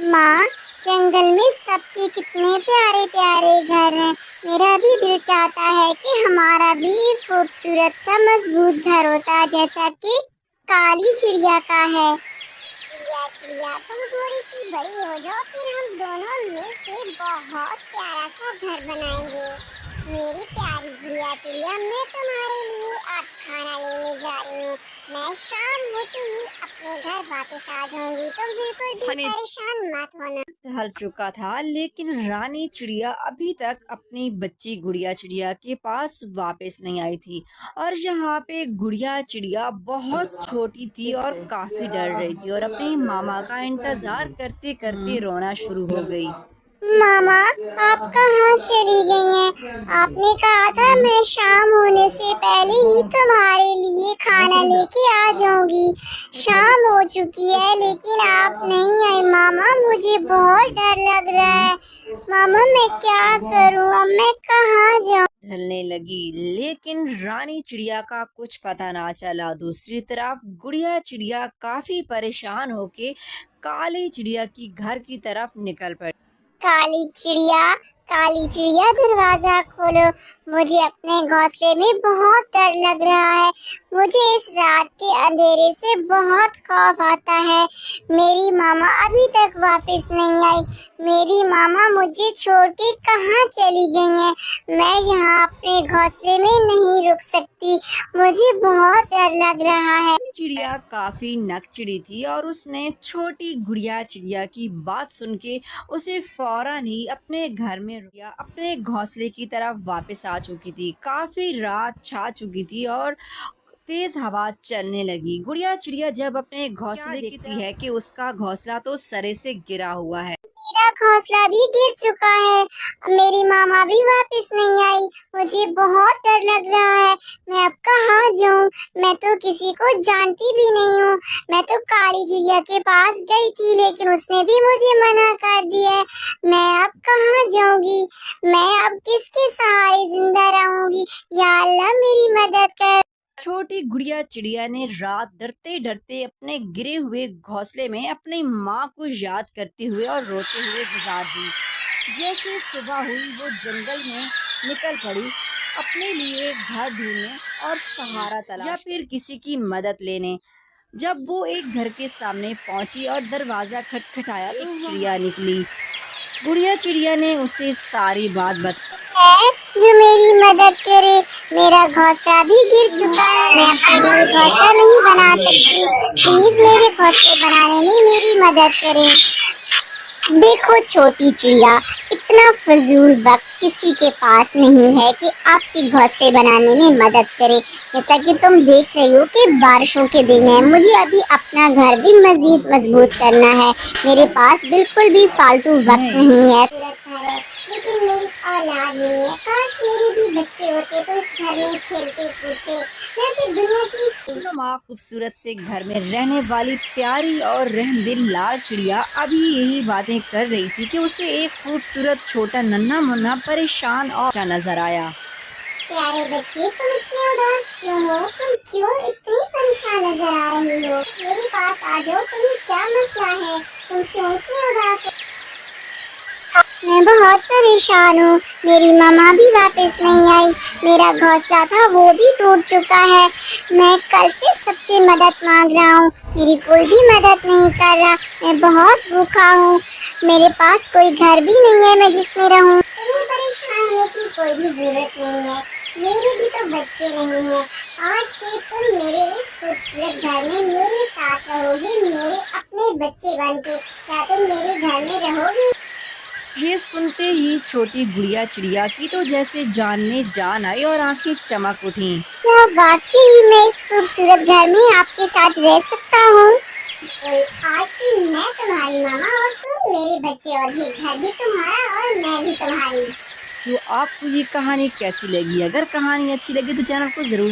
माँ, जंगल में सबके कितने प्यारे प्यारे घर हैं। मेरा भी दिल चाहता है कि हमारा भी एक खूबसूरत सा मजबूत घर होता जैसा कि काली चिड़िया का है। चिड़िया चिड़िया, तुम थोड़ी सी बड़ी हो जाओ, फिर हम दोनों मिलके बहुत प्यारा सा घर बनाएंगे। मेरी प्यारी गुड़िया चिड़िया, मैं तुम्हारे लिए आज खाना लेने जा रही हूँ। मैं शाम होते ही अपने घर वापस आ जाऊंगी, तुम बिल्कुल भी परेशान मत होना। ढल चुका था, लेकिन रानी चिड़िया अभी तक अपनी बच्ची गुड़िया चिड़िया के पास वापस नहीं आई थी। और यहाँ पे गुड़िया चिड़िया बहुत छोटी थी और काफी डर रही थी और अपने मामा का इंतजार करते करते रोना शुरू हो गई। मामा, आप कहाँ चली गई हैं? आपने कहा था मैं शाम होने से पहले ही तुम्हारे लिए खाना लेके आ जाऊंगी। शाम हो चुकी है लेकिन आप नहीं आए मामा, मुझे बहुत डर लग रहा है। मामा, मैं क्या करूँ? अब मैं कहाँ जाऊँ? ढलने लगी, लेकिन रानी चिड़िया का कुछ पता ना चला। दूसरी तरफ गुड़िया चिड़िया काफी परेशान होके काली चिड़िया की घर की तरफ निकल पड़ी। काली चिड़िया, काली चिड़िया, दरवाजा खोलो। मुझे अपने घोंसले में बहुत डर लग रहा है। मुझे इस रात के अंधेरे से बहुत खौफ आता है। मेरी मामा अभी तक वापस नहीं आई। मेरी मामा मुझे छोड़ के कहाँ चली गई हैं? मैं यहाँ अपने घोंसले में नहीं रुक सकती। मुझे बहुत डर लग रहा है। चिड़िया काफी नकचिड़ी थी और उसने छोटी गुड़िया चिड़िया की बात सुन के उसे फौरन ही अपने घर में रुकिया अपने घोंसले की तरफ वापस आ चुकी थी। काफी रात छा चुकी थी और तेज हवा चलने लगी। गुड़िया चिड़िया जब अपने घोंसले देखती है कि उसका घोंसला तो सरे से गिरा हुआ है। मेरा घोंसला भी गिर चुका है। मेरी मामा भी वापस नहीं आई। मुझे बहुत डर लग रहा है। मैं अब कहाँ जाऊँ? मैं तो किसी को जानती भी नहीं हूँ। मैं तो काली चिड़िया के पास गई थी लेकिन उसने भी मुझे मना कर दिया है। मैं अब कहाँ जाऊँगी? मैं अब किसके सहारे जिंदा रहूँगी? या अल्लाह, मेरी मदद कर। छोटी गुड़िया चिड़िया ने रात डरते डरते अपने गिरे हुए घोंसले में अपनी माँ को याद करते हुए और रोते हुए गुजार दी। जैसे सुबह हुई वो जंगल में निकल पड़ी अपने लिए घर ढूंढने और सहारा तलाश या फिर किसी की मदद लेने। जब वो एक घर के सामने पहुंची और दरवाजा खटखटाया तो चिड़िया निकली। गुड़िया चिड़िया ने उसे सारी बात बताई। है जो मेरी मदद करे। मेरा घोंसला भी गिर चुका है। मैं अपने लिए घोंसला नहीं बना सकती। प्लीज मेरे घोंसले बनाने में मेरी मदद करें। देखो छोटी चिड़िया, इतना फजूल वक्त किसी के पास नहीं है कि आपके घोंसले बनाने में मदद करे। जैसा कि तुम देख रही हो कि बारिशों के दिन है, मुझे अभी अपना घर भी मजीद मजबूत करना है। मेरे पास बिल्कुल भी फालतू वक्त नहीं है। लेकिन मेरी औलाद नहीं है। काश मेरे भी बच्चे होते तो इस घर में खेलते कूदते जैसे दुनिया की। नुमा खूबसूरत से घर में रहने वाली प्यारी और रहमदिल लाल चिड़िया अभी यही बातें कर रही थी कि उसे एक खूबसूरत छोटा नन्हा मुन्ना परेशान और अच्छा नजर आया। प्यारे बच्चे, तुम इतने उदास क्यों हो? तुम क्यों इतनी परेशान नजर आ रही हो? मेरे पास आ जाओ, तुम्हें क्या मसला है? तुम क्यों इतने उदास हो? मैं बहुत परेशान हूँ। मेरी मामा भी वापस नहीं आई। मेरा घोंसला था वो भी टूट चुका है। मैं कल से सबसे मदद मांग रहा हूँ, मेरी कोई भी मदद नहीं कर रहा। मैं बहुत भूखा हूँ। मेरे पास कोई घर भी नहीं है मैं जिसमें रहूँ। तुम्हें परेशान होने की कोई भी जरूरत नहीं है। मेरे भी तो बच्चे नहीं हैं। आज से तुम मेरे इस खूबसूरत घर में मेरे साथ रहोगी, मेरे अपने बच्चे बन के। क्या तुम मेरे घर में रहोगी? ये सुनते ही छोटी गुड़िया चिड़िया की तो जैसे जान में जान आई और आंखें चमक उठी। क्या वाकई मैं इस खूबसूरत घर में आपके साथ रह सकता हूँ? आज से मैं तुम्हारी मामा और तुम मेरे बच्चे, और ये घर भी तुम्हारा और मैं भी तुम्हारी। तो आपको ये कहानी कैसी लगी? अगर कहानी अच्छी लगी तो चैनल को जरूर